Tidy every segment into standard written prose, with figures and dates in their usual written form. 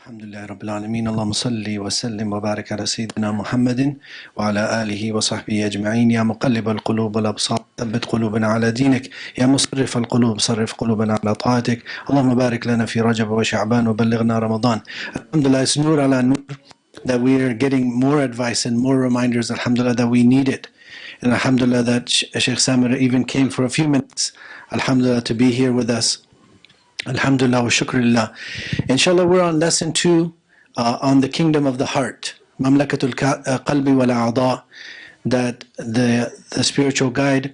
Alhamdulillah Rabbil Alameen. Allahumma salli wa sallim wa barik ala Sayyidina Muhammadin wa ala alihi wa sahbihi ajma'in. Ya muqallib al-qulub wal-absar, thabbit qulubana ala dinik. Ya musarrif al-qulub, sarrif qulubana ala ta'atik. Allahumma barik lana fi Rajab wa Sha'ban wa ballighna Ramadan. Alhamdulillah, it's nur ala nur that we are getting more advice and more reminders, alhamdulillah, that we need it. And alhamdulillah that Shaykh Samir even came for a few minutes, alhamdulillah, to be here with us. Alhamdulillah wa shukrillah. Inshallah, we're on lesson 2 on the kingdom of the heart. Mamlakatul qalbi wal a'da, that the spiritual guide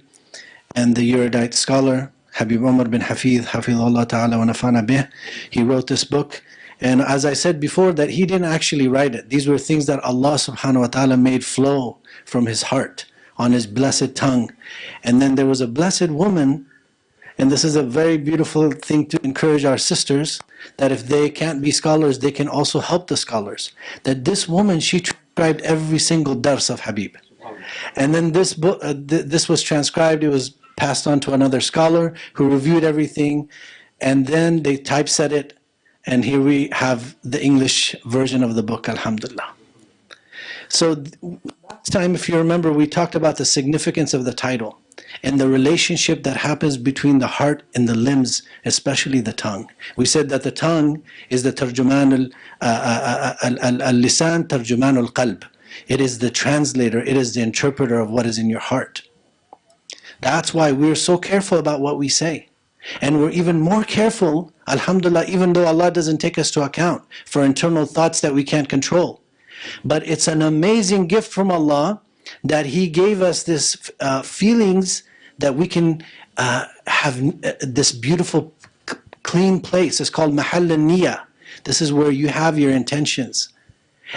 and the erudite scholar, Habib Umar bin Hafiz, Hafizullah ta'ala wa nafana bih, he wrote this book. And as I said before, that he didn't actually write it. These were things that Allah subhanahu wa ta'ala made flow from his heart, on his blessed tongue. And then there was a blessed woman. And this is a very beautiful thing to encourage our sisters, that if they can't be scholars, they can also help the scholars. That this woman, she transcribed every single dars of Habib. And then this book, this was transcribed, it was passed on to another scholar who reviewed everything, and then they typeset it, and here we have the English version of the book, alhamdulillah. So last time, if you remember, we talked about the significance of the title and the relationship that happens between the heart and the limbs, especially the tongue. We said that the tongue is the tarjuman al-lisan, tarjuman al-qalb. It is the translator, it is the interpreter of what is in your heart. That's why we're so careful about what we say. And we're even more careful, alhamdulillah, even though Allah doesn't take us to account for internal thoughts that we can't control. But it's an amazing gift from Allah that He gave us this feelings that we can have this beautiful clean place. It's called mahall al-niyah. This is where you have your intentions.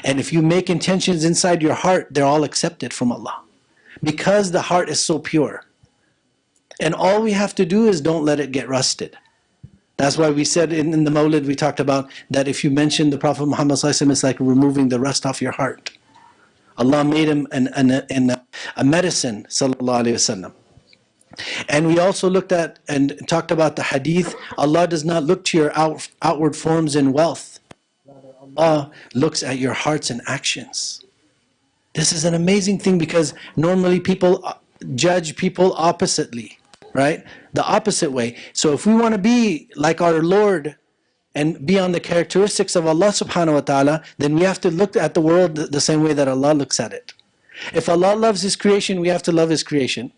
And if you make intentions inside your heart, they're all accepted from Allah, because the heart is so pure. And all we have to do is don't let it get rusted. That's why we said in the Mawlid, we talked about that if you mention the Prophet Muhammad sallallahu alaihi wasallam, it's like removing the rust off your heart. Allah made him a medicine, sallallahu alaihi wasallam. And we also looked at and talked about the hadith. Allah does not look to your outward forms and wealth. Allah looks at your hearts and actions. This is an amazing thing, because normally people judge people oppositely, right? The opposite way. So if we want to be like our Lord and be on the characteristics of Allah subhanahu wa ta'ala, then we have to look at the world the same way that Allah looks at it. If Allah loves His creation, we have to love His creation.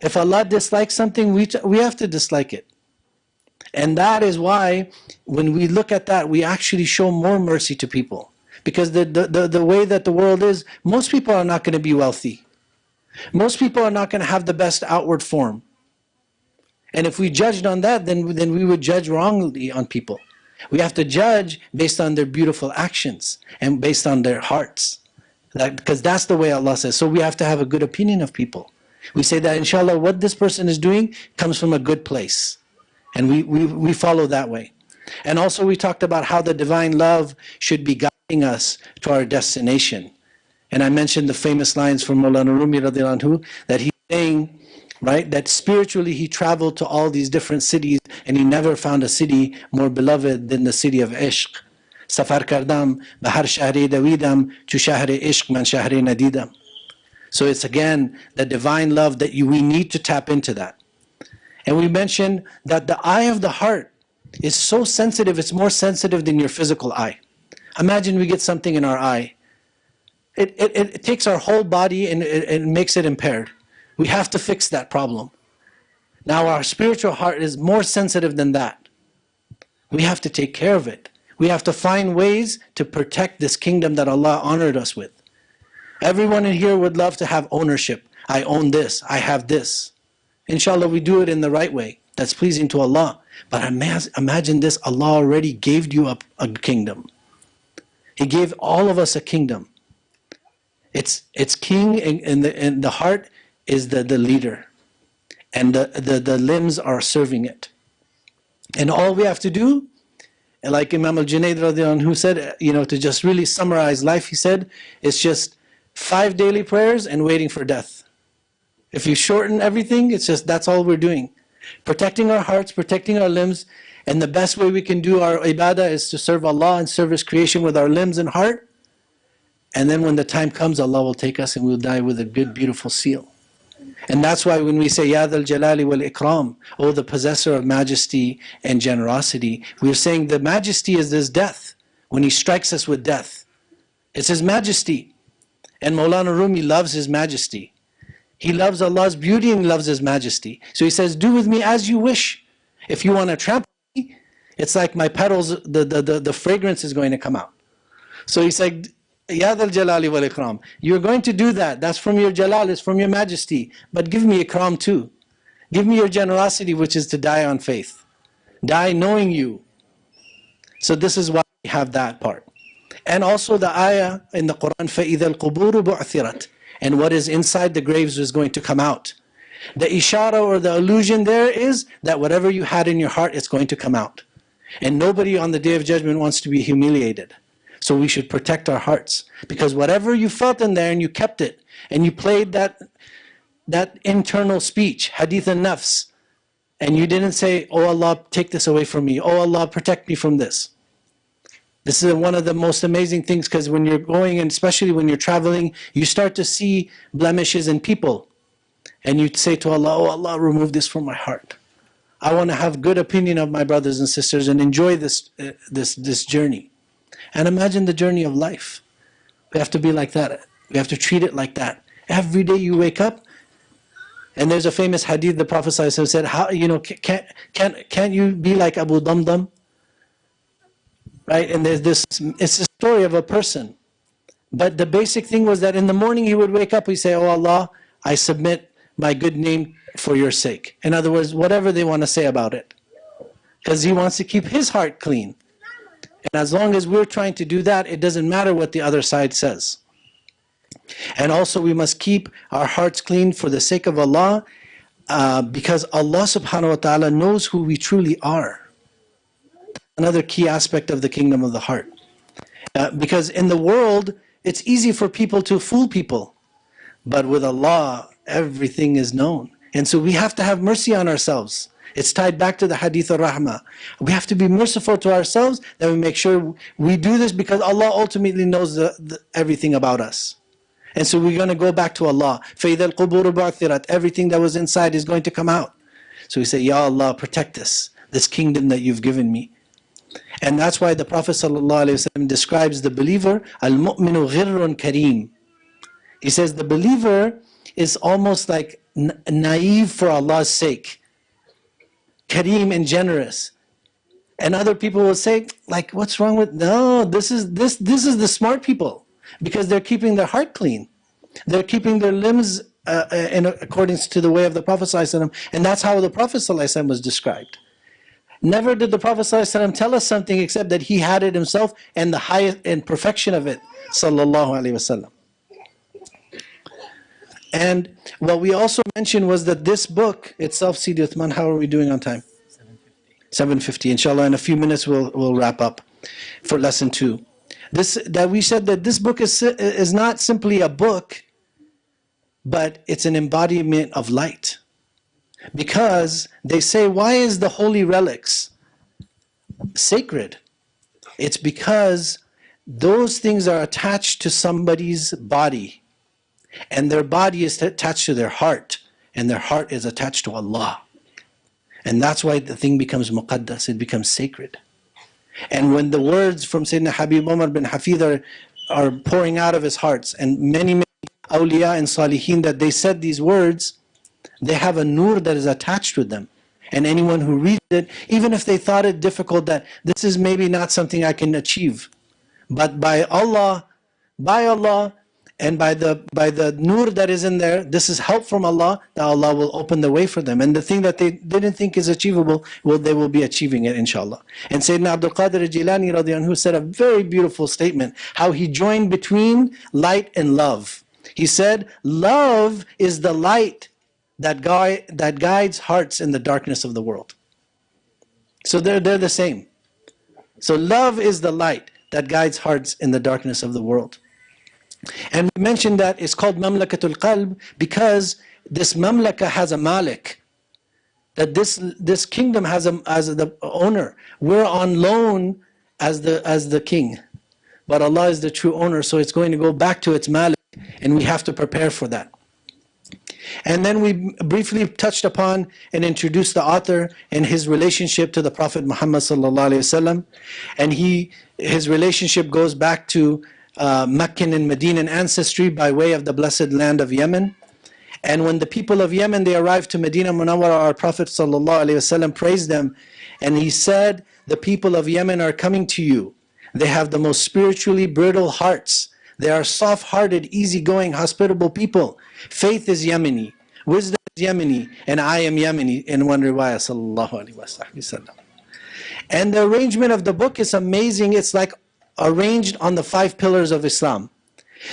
If Allah dislikes something, we have to dislike it. And that is why when we look at that, we actually show more mercy to people. Because the way that the world is, most people are not going to be wealthy. Most people are not going to have the best outward form. And if we judged on that, then we would judge wrongly on people. We have to judge based on their beautiful actions and based on their hearts. Because that's the way Allah says. So we have to have a good opinion of people. We say that inshallah what this person is doing comes from a good place. And we follow that way. And also we talked about how the divine love should be guiding us to our destination. And I mentioned the famous lines from Mawlana Rumi radiallahu anhu, that he's saying, right, that spiritually he traveled to all these different cities and he never found a city more beloved than the city of Ishq. Safar kardam, bahar shahre davidam, chu shahre ishq man shahre nadidam. So it's again the divine love that we need to tap into that. And we mentioned that the eye of the heart is so sensitive, it's more sensitive than your physical eye. Imagine we get something in our eye. It takes our whole body and it makes it impaired. We have to fix that problem. Now our spiritual heart is more sensitive than that. We have to take care of it. We have to find ways to protect this kingdom that Allah honored us with. Everyone in here would love to have ownership. I own this, I have this. Inshallah, we do it in the right way. That's pleasing to Allah. But imagine this, Allah already gave you a kingdom. He gave all of us a kingdom. It's king, and the heart is the leader. And the limbs are serving it. And all we have to do, like Imam al-Junayd radiallahu anhu who said, to just really summarize life, he said, it's just 5 daily prayers and waiting for death. If you shorten everything, it's just that's all we're doing. Protecting our hearts, protecting our limbs, And the best way we can do our ibadah is to serve Allah and serve His creation with our limbs and heart. And then when the time comes, Allah will take us and we'll die with a good, beautiful seal. And that's why when we say, Ya Dhal Jalali wal Ikram, oh the possessor of majesty and generosity, we're saying the majesty is His death. When He strikes us with death, it's His majesty. And Maulana Rumi loves His majesty. He loves Allah's beauty and He loves His majesty. So he says, do with me as you wish. If you want to trample me, it's like my petals, the fragrance is going to come out. So he said, Ya Dhal Jalali wal Ikram, you're going to do that. That's from your Jalal, it's from your majesty. But give me Ikram too. Give me your generosity, which is to die on faith. Die knowing you. So this is why we have that part. And also the ayah in the Quran, فَإِذَا الْقُبُورُ بُعْثِرَتْ, and what is inside the graves is going to come out. The ishara or the allusion there is that whatever you had in your heart is going to come out. And nobody on the Day of Judgment wants to be humiliated. So we should protect our hearts. Because whatever you felt in there and you kept it, and you played that internal speech, hadith an-nafs, and you didn't say, oh Allah, take this away from me. Oh Allah, protect me from this. This is one of the most amazing things, because when you're going, and especially when you're traveling, you start to see blemishes in people. And you say to Allah, oh Allah, remove this from my heart. I want to have good opinion of my brothers and sisters and enjoy this journey. And imagine the journey of life. We have to be like that. We have to treat it like that. Every day you wake up, and there's a famous hadith, the Prophet ﷺ said, how, can't you be like Abu Damdam? Right? And there's this, it's a story of a person. But the basic thing was that in the morning he would wake up, he'd say, oh Allah, I submit my good name for your sake. In other words, whatever they want to say about it. Because he wants to keep his heart clean. And as long as we're trying to do that, it doesn't matter what the other side says. And also we must keep our hearts clean for the sake of Allah, because Allah subhanahu wa ta'ala knows who we truly are. Another key aspect of the kingdom of the heart. Because in the world, it's easy for people to fool people. But with Allah, everything is known. And so we have to have mercy on ourselves. It's tied back to the hadith of rahmah. We have to be merciful to ourselves, that we make sure we do this, because Allah ultimately knows everything about us. And so we're going to go back to Allah. فَإِذَا الْقُبُورُ بُعْثِرَتْ, everything that was inside is going to come out. So we say, Ya Allah, protect this kingdom that you've given me. And that's why the Prophet ﷺ describes the believer, al-mu'minu ghirrun kareem. He says the believer is almost like naive for Allah's sake. Kareem and generous. And other people will say, like, what's wrong with, no, this is the smart people, because they're keeping their heart clean. They're keeping their limbs in accordance to the way of the Prophet ﷺ, and that's how the Prophet ﷺ was described. Never did the Prophet ﷺ tell us something except that he had it himself, and the highest and perfection of it, sallallahu alaihi wasallam. And what we also mentioned was that this book itself, Sidi Uthman, how are we doing on time? 7:50. Inshallah, in a few minutes we'll wrap up for lesson 2. That we said that this book is not simply a book, but it's an embodiment of light. Because they say, why is the holy relics sacred? It's because those things are attached to somebody's body, and their body is attached to their heart, and their heart is attached to Allah. And that's why the thing becomes muqaddas, it becomes sacred. And when the words from Sayyidina Habib Umar bin Hafiz are pouring out of his hearts, and many awliya and salihin, that they said these words, they have a nur that is attached with them. And anyone who reads it, even if they thought it difficult, that this is maybe not something I can achieve, but by Allah, and by the nur that is in there, this is help from Allah, that Allah will open the way for them. And the thing that they didn't think is achievable, they will be achieving it, inshallah. And Sayyidina Abdul Qadir Jilani radiallahu anhu said a very beautiful statement, how he joined between light and love. He said, love is the light that guides hearts in the darkness of the world. So they're the same. So love is the light that guides hearts in the darkness of the world. And we mentioned that it's called Mamlakatul Qalb because this Mamlaka has a Malik. that this kingdom has as the owner. We're on loan as the king, but Allah is the true owner, so it's going to go back to its Malik, and we have to prepare for that. And then we briefly touched upon and introduced the author and his relationship to the Prophet Muhammad sallallahu alaihi wasallam, and his relationship goes back to Meccan and Medinan ancestry by way of the blessed land of Yemen. And when the people of Yemen, they arrived to Medina Munawwara, our Prophet sallallahu alaihi wasallam praised them, and he said, the people of Yemen are coming to you. They have the most spiritually brittle hearts. They are soft-hearted, easygoing, hospitable people. Faith is Yemeni, wisdom is Yemeni, and I am Yemeni, in one riwayah, sallallahu alaihi wasallam. And the arrangement of the book is amazing. It's like arranged on the 5 pillars of Islam.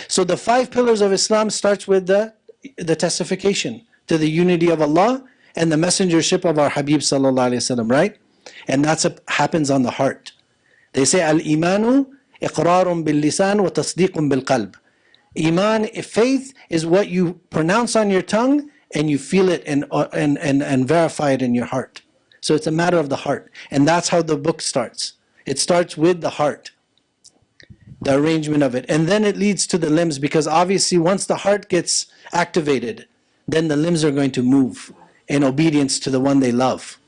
So the 5 pillars of Islam starts with the testification to the unity of Allah and the messengership of our Habib sallallahu alaihi wasallam, right? And that's happens on the heart. They say al-imanu iqrarun bil-lisan wa tasdiqun bil-qalb. Iman, faith, is what you pronounce on your tongue and you feel it and verify it in your heart. So it's a matter of the heart. And that's how the book starts. It starts with the heart, the arrangement of it. And then it leads to the limbs, because obviously once the heart gets activated, then the limbs are going to move in obedience to the one they love.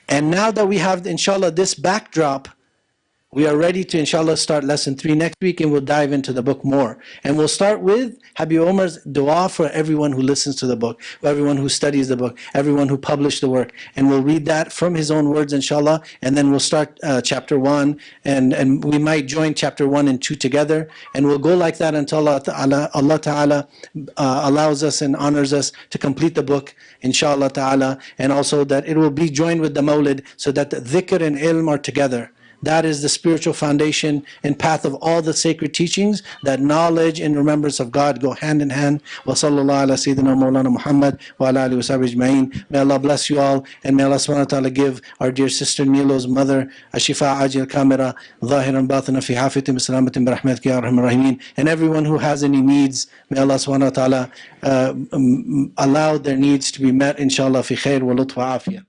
And now that we have, inshallah, this backdrop, we are ready to, inshallah, start lesson 3 next week, and we'll dive into the book more. And we'll start with Habib Umar's dua for everyone who listens to the book, everyone who studies the book, everyone who published the work. And we'll read that from his own words, inshallah, and then we'll start chapter 1, and we might join chapter 1 and 2 together, and we'll go like that until Allah Ta'ala allows us and honors us to complete the book, inshallah Ta'ala, and also that it will be joined with the Mawlid, so that the dhikr and ilm are together. That is the spiritual foundation and path of all the sacred teachings, that knowledge and remembrance of God go hand in hand. Wa sallallahu ala sayyidina Mawlana Muhammad wa ala alihi wa sahbihi ajma'in. May Allah bless you all, and may Allah subhanahu wa ta'ala give our dear sister Nilo's mother a shifa ajil kamira, zahiran batina fi hafitim salamatin birahmatika ya arhamar rahimin. And everyone who has any needs, may Allah subhanahu wa ta'ala allow their needs to be met, inshallah, fi khair wa lutf wa afiyah.